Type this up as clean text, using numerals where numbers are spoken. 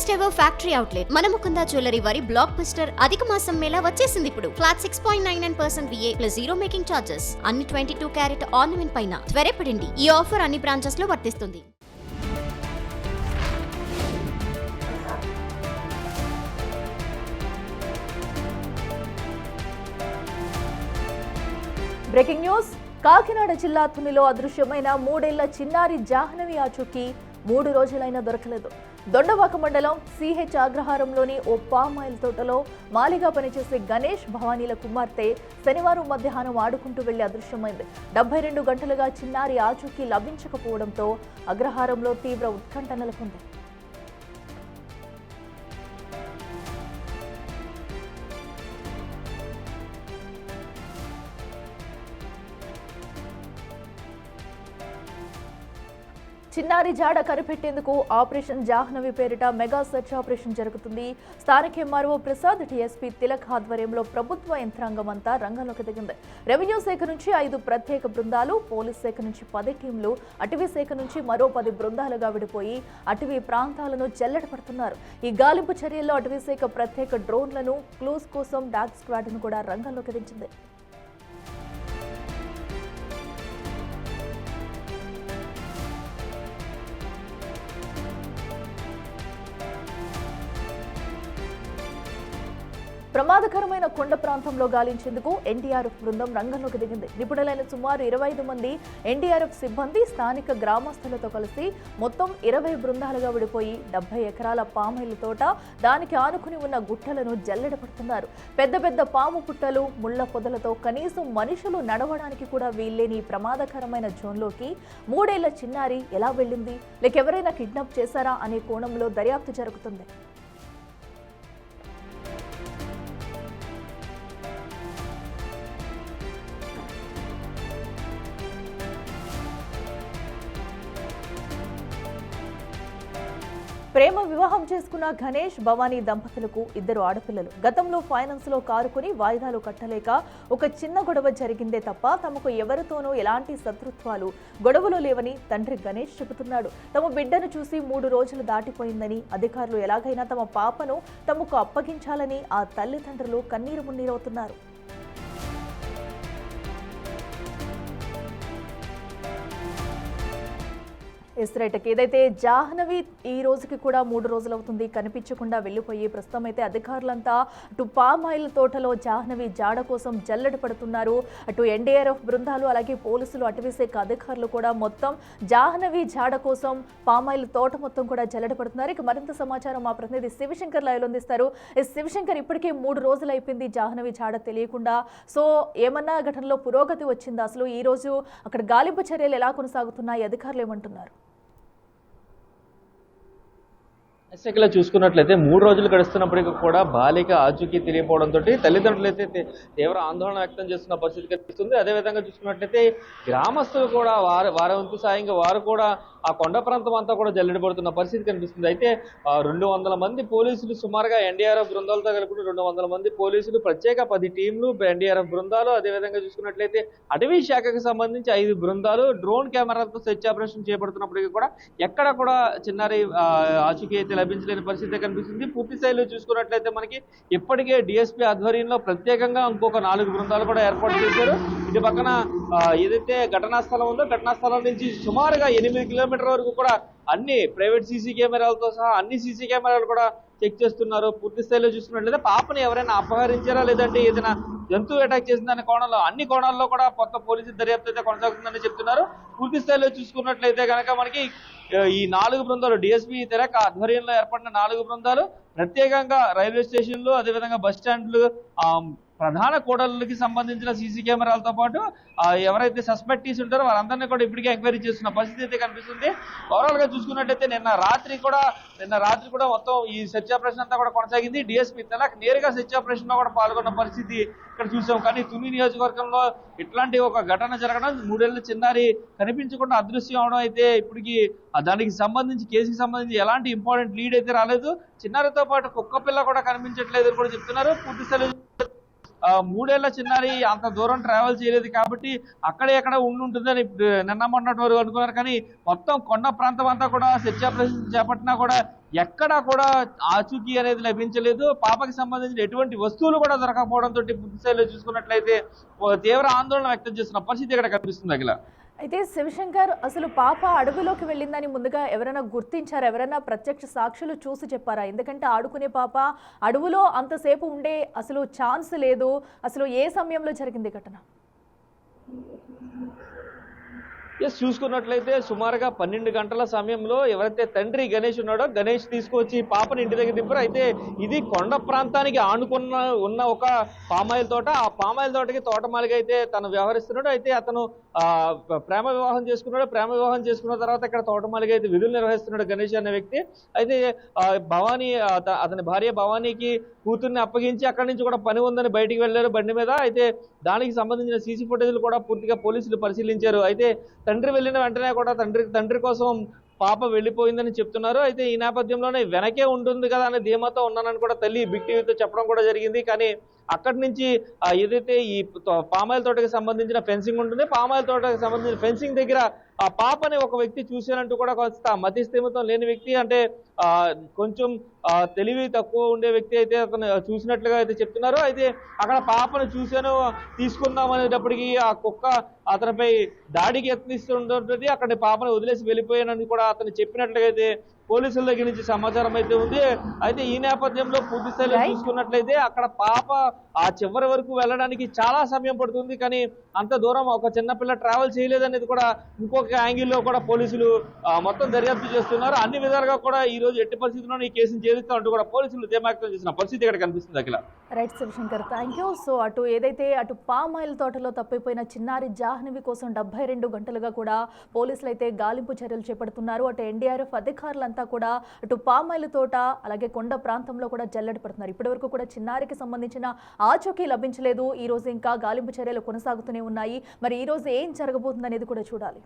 First ever factory outlet మన Mukunda jewellery వారి block buster అధిక మాసం మేళా వచ్చేసింది ఇప్పుడు. Flat 6.99% VA plus zero making charges అన్ని 22 క్యారెట్ ఆర్నమెంట్ పైన. త్వరపడండి, ఈ ఆఫర్ అన్ని బ్రాంచెస్ లో వర్తిస్తుంది. Breaking news. కాకినాడ జిల్లా తునిలో అదృశ్యమైన 3 ఏళ్ల చిన్నారి జాహ్నవి ఆచూకీ 3 రోజులైనా దొరకలేదు. దొండవాక మండలం సిహెచ్ అగ్రహారంలోని ఓ పామాయిల్ తోటలో మాలిగా పనిచేసే గణేష్ భవానీల కుమార్తె శనివారం మధ్యాహ్నం ఆడుకుంటూ వెళ్లి అదృశ్యమైంది. 72 గంటలుగా చిన్నారి ఆచూకీ లభించకపోవడంతో అగ్రహారంలో తీవ్ర ఉత్కంఠ నెలకొంది. చిన్నారి జాడ కనిపెట్టేందుకు ఆపరేషన్ జాహ్నవి పేరిట మెగా సెర్చ్ ఆపరేషన్ జరుగుతుంది. స్థానిక ఎంఆర్ఓ ప్రసాద్, టీఎస్పీ తిలక్ ఆధ్వర్యంలో ప్రభుత్వ యంత్రాంగం అంతా రంగంలోకి దిగింది. రెవెన్యూ శాఖ నుంచి 5 ప్రత్యేక బృందాలు, పోలీస్ శాఖ నుంచి 10 టీంలు, అటవీ శాఖ నుంచి మరో 10 బృందాలుగా విడిపోయి అటవీ ప్రాంతాలను జల్లెడపడుతున్నారు. ఈ గాలింపు చర్యల్లో అటవీ శాఖ ప్రత్యేక డ్రోన్లను, క్లూస్ కోసం డాగ్ స్క్వాడ్ ను కూడా రంగంలోకి దించింది. ప్రమాదకరమైన కొండ ప్రాంతంలో గాలించేందుకు ఎన్డీఆర్ఎఫ్ బృందం రంగంలోకి దిగింది. నిపుణులైన సుమారు 25 మంది ఎన్డీఆర్ఎఫ్ సిబ్బంది స్థానిక గ్రామస్తులతో కలిసి మొత్తం 20 బృందాలుగా విడిపోయి 70 ఎకరాల పామాయిల్ తోట, దానికి ఆనుకుని ఉన్న గుట్టలను జల్లెడపడుతున్నారు. పెద్ద పెద్ద పాము పుట్టలు, ముళ్ల పొదలతో కనీసం మనుషులు నడవడానికి కూడా వీల్లేని ప్రమాదకరమైన జోన్లోకి 3 ఏళ్ల చిన్నారి ఎలా వెళ్ళింది, లేక ఎవరైనా కిడ్నాప్ చేశారా అనే కోణంలో దర్యాప్తు జరుగుతుంది. ప్రేమ వివాహం చేసుకున్న గణేష్ భవానీ దంపతులకు 2 ఆడపిల్లలు. గతంలో ఫైనాన్స్ లో కారుకుని వాయిదాలు కట్టలేక ఒక చిన్న గొడవ జరిగిందే తప్ప తమకు ఎవరితోనూ ఎలాంటి శత్రుత్వాలు, గొడవలు లేవని తండ్రి గణేష్ చెబుతున్నాడు. తమ బిడ్డను చూసి 3 రోజులు దాటిపోయిందని, అధికారులు ఎలాగైనా తమ పాపను తమకు అప్పగించాలని ఆ తల్లిదండ్రులు కన్నీరు మున్నీరవుతున్నారు. ఏదైతే జాహ్నవి ఈ రోజుకి కూడా 3 రోజులు అవుతుంది కనిపించకుండా వెళ్ళిపోయి, ప్రస్తుతం అయితే అధికారులంతా అటు పామాయిల్ తోటలో జాహ్నవి జాడ కోసం జల్లెడ పడుతున్నారు. అటు ఎన్డీఆర్ఎఫ్ బృందాలు, అలాగే పోలీసులు, అటవీ శాఖ అధికారులు కూడా మొత్తం జాహ్నవి జాడ కోసం పామాయిల్ తోట మొత్తం కూడా జల్లెడ పడుతున్నారు. ఇక మరింత సమాచారం మా ప్రతినిధి శివశంకర్ లైవ్ లో అందిస్తారు. శివశంకర్, ఇప్పటికే 3 రోజులు అయిపోయింది జాహ్నవి జాడ తెలియకుండా. సో ఏమన్నా ఘటనలో పురోగతి వచ్చిందా? అసలు ఈ రోజు అక్కడ గాలింపు చర్యలు ఎలా కొనసాగుతున్నాయి, అధికారులు ఏమంటున్నారు? ఎస్ఐకిలో చూసుకున్నట్లయితే 3 రోజులు గడుస్తున్నప్పటికీ కూడా బాలిక ఆచూకీ తెలియకపోవడంతో తల్లిదండ్రులు అయితే తీవ్ర ఆందోళన వ్యక్తం చేస్తున్న పరిస్థితి కనిపిస్తుంది. అదేవిధంగా చూసుకున్నట్లయితే గ్రామస్తులు కూడా వారి వంతు సాయంగా వారు కూడా ఆ కొండ ప్రాంతం అంతా కూడా జల్లెడబడుతున్న పరిస్థితి కనిపిస్తుంది. అయితే 200 మంది పోలీసులు, సుమారుగా ఎన్డీఆర్ఎఫ్ బృందాలతో కలిపి 200 మంది పోలీసులు, ప్రత్యేక 10 టీంలు, ఎన్డీఆర్ఎఫ్ బృందాలు, అదేవిధంగా చూసుకున్నట్లయితే అటవీ శాఖకు సంబంధించి 5 బృందాలు డ్రోన్ కెమెరాలతో సెర్చ్ ఆపరేషన్ చేపడుతున్నప్పటికీ కూడా ఎక్కడ కూడా చిన్నారి ఆచూకీ అయితే లభించలేని పరిస్థితి కనిపిస్తుంది. పూర్తి స్థాయిలో చూసుకున్నట్లయితే మనకి ఇప్పటికే డిఎస్పీ ఆధ్వర్యంలో ప్రత్యేకంగా ఇంకొక 4 బృందాలు కూడా ఏర్పాటు చేశారు. ఇటు పక్కన ఏదైతే ఘటనా స్థలం ఉందో ఘటనా స్థలం నుంచి సుమారుగా 8 కిలోమీటర్ల వరకు కూడా అన్ని ప్రైవేట్ సీసీ కెమెరాలతో సహా అన్ని సీసీ కెమెరాలు కూడా చెక్ చేస్తున్నారు. పూర్తి స్థాయిలో చూసుకున్నట్లయితే పాపని ఎవరైనా అపహరించారా, లేదంటే ఏదైనా జంతువు అటాక్ చేసిందనే కోణంలో అన్ని కోణాల్లో కూడా కొత్త పోలీసు దర్యాప్తు అయితే కొనసాగుతుందని చెప్తున్నారు. పూర్తి స్థాయిలో చూసుకున్నట్లయితే కనుక మనకి ఈ 4 బృందాలు, డిఎస్పీ తెరక ఆధ్వర్యంలో ఏర్పడిన 4 బృందాలు ప్రత్యేకంగా రైల్వే స్టేషన్లు, అదేవిధంగా బస్ స్టాండ్లు, ప్రధాన కూడళ్ళకి సంబంధించిన సీసీ కెమెరాలతో పాటు ఎవరైతే సస్పెక్టీస్ ఉంటారో వారందరినీ కూడా ఇప్పటికే ఎంక్వైరీ చేస్తున్న పరిస్థితి అయితే కనిపిస్తుంది. ఓవరాల్ గా చూసుకున్నట్టయితే నిన్న రాత్రి కూడా మొత్తం ఈ సెర్చ్ ఆపరేషన్ అంతా కూడా కొనసాగింది. డిఎస్పీ తెలక్ నేరుగా సెర్చ్ ఆపరేషన్ లో కూడా పాల్గొన్న పరిస్థితి ఇక్కడ చూసాం. కానీ తుని నియోజకవర్గంలో ఇట్లాంటి ఒక ఘటన జరగడం, 3 ఏళ్ల చిన్నారి కనిపించకుండా అదృశ్యం అవడం అయితే ఇప్పటికి దానికి సంబంధించి, కేసుకి సంబంధించి ఎలాంటి ఇంపార్టెంట్ లీడ్ అయితే రాలేదు. చిన్నారితో పాటు కుక్క పిల్ల కూడా కనిపించట్లేదు అని కూడా చెప్తున్నారు. పూర్తి స్థాయిలో 3 ఏళ్ల చిన్నారి అంత దూరం ట్రావెల్ చేయలేదు కాబట్టి అక్కడే ఎక్కడ ఉంటుందని నిన్న మొన్నటి వరకు అనుకున్నారు. కానీ మొత్తం కొండ ప్రాంతం అంతా కూడా సెర్చ్ ఆపరేషన్ చేపట్టినా కూడా ఎక్కడా కూడా ఆచూకీ అనేది లభించలేదు. పాపకి సంబంధించిన ఎటువంటి వస్తువులు కూడా దొరకకపోవడంతో పూర్తి స్థాయిలో చూసుకున్నట్లయితే తీవ్ర ఆందోళన వ్యక్తం చేస్తున్న పరిస్థితి ఇక్కడ కనిపిస్తుంది అఖిల. అయితే శివశంకర్, అసలు పాప అడవిలోకి వెళ్ళిందని ముందుగా ఎవరైనా గుర్తించారా? ఎవరైనా ప్రత్యక్ష సాక్షులు చూసి చెప్పారా? ఎందుకంటే ఆడుకునే పాప అడవిలో అంతసేపు ఉండే అసలు ఛాన్స్ లేదు. అసలు ఏ సమయంలో జరిగింది ఘటన? చూసుకున్నట్లయితే సుమారుగా 12 గంటల సమయంలో ఎవరైతే తండ్రి గణేష్ ఉన్నాడో గణేష్ తీసుకొచ్చి పాపని ఇంటి దగ్గర దింపారు. అయితే ఇది కొండ ప్రాంతానికి ఉన్న ఒక పామాయిల్ తోట. ఆ పామాయిల్ తోటకి తోటమాలిగా అయితే తను వ్యవహరిస్తున్నాడు. అయితే అతను ప్రేమ వివాహం చేసుకున్నాడు. ప్రేమ వివాహం చేసుకున్న తర్వాత ఇక్కడ తోటమాలిగా అయితే విధులు నిర్వహిస్తున్నాడు గణేష్ అనే వ్యక్తి. అయితే భవానీ అతని భార్య భవానీకి కూతుర్ని అప్పగించి అక్కడి నుంచి కూడా పని ఉందని బయటికి వెళ్ళారు బండి మీద. అయితే దానికి సంబంధించిన సీసీ ఫుటేజ్లు కూడా పూర్తిగా పోలీసులు పరిశీలించారు. అయితే తండ్రి వెళ్ళిన వెంటనే కూడా తండ్రి కోసం పాప వెళ్ళిపోయిందని చెప్తున్నారు. అయితే ఈ నేపథ్యంలోనే వెనకే ఉంటుంది కదా అనే ధీమాతో ఉన్నానని కూడా తల్లి బిగ్ టీవీతో చెప్పడం కూడా జరిగింది. కానీ అక్కడి నుంచి ఏదైతే ఈ పామాయిల్ తోటకి సంబంధించిన ఫెన్సింగ్ ఉంటుంది, పామాయిల్ తోటకి సంబంధించిన ఫెన్సింగ్ దగ్గర ఆ పాపని ఒక వ్యక్తి చూశానంటూ కూడా కొంత మతి స్థిమితం లేని వ్యక్తి, అంటే కొంచెం తెలివి తక్కువ ఉండే వ్యక్తి అయితే అతను చూసినట్లుగా అయితే చెప్తున్నారు. అయితే అక్కడ పాపను చూశాను తీసుకుందాం అనేటప్పటికీ ఆ కుక్క అతనిపై దాడికి యత్నిస్తుంటుంది. అక్కడ పాపను వదిలేసి వెళ్ళిపోయానని కూడా అతను చెప్పినట్లుగా అయితే పోలీసుల దగ్గర నుంచి సమాచారం అయితే ఉంది. అయితే ఈ నేపథ్యంలో పూర్తి స్థాయిలో చూసుకున్నట్లయితే అక్కడ పాప ఆ చివరి వరకు వెళ్ళడానికి చాలా సమయం పడుతుంది. కానీ అంత దూరం ఒక చిన్నపిల్ల ట్రావెల్ చేయలేదనేది కూడా ఇంకొక యాంగిల్లో కూడా పోలీసులు మొత్తం దర్యాప్తు చేస్తున్నారు. అన్ని విధాలుగా కూడా ఈ రోజు ఎట్టి పరిస్థితుల్లో ఈ కేసును ఛేదిస్తా అంటూ కూడా పోలీసులు ధీమాక్తం చేసిన పరిస్థితి ఇక్కడ కనిపిస్తుంది Akhila. Right Shivashankar, thank you. So అటు పామాయిల్ తోటలో తప్పిపోయిన చిన్నారి జాహ్నవి కోసం 72 గంటలుగా కూడా పోలీసులు అయితే గాలింపు చర్యలు చేపడుతున్నారు. అటు ఎన్డీఆర్ఎఫ్ అధికారులంతా కూడా అటు పామాయిల్ తోట అలాగే కొండ ప్రాంతంలో కూడా జల్లెడ పడుతున్నారు. ఇప్పటివరకు కూడా చిన్నారికి సంబంధించిన ఆచూకీ లభించలేదు. ఈ రోజు ఇంకా గాలింపు చర్యలు కొనసాగుతూనే ఉన్నాయి. మరి ఈ రోజు ఏం జరగబోతుంది అనేది కూడా చూడాలి.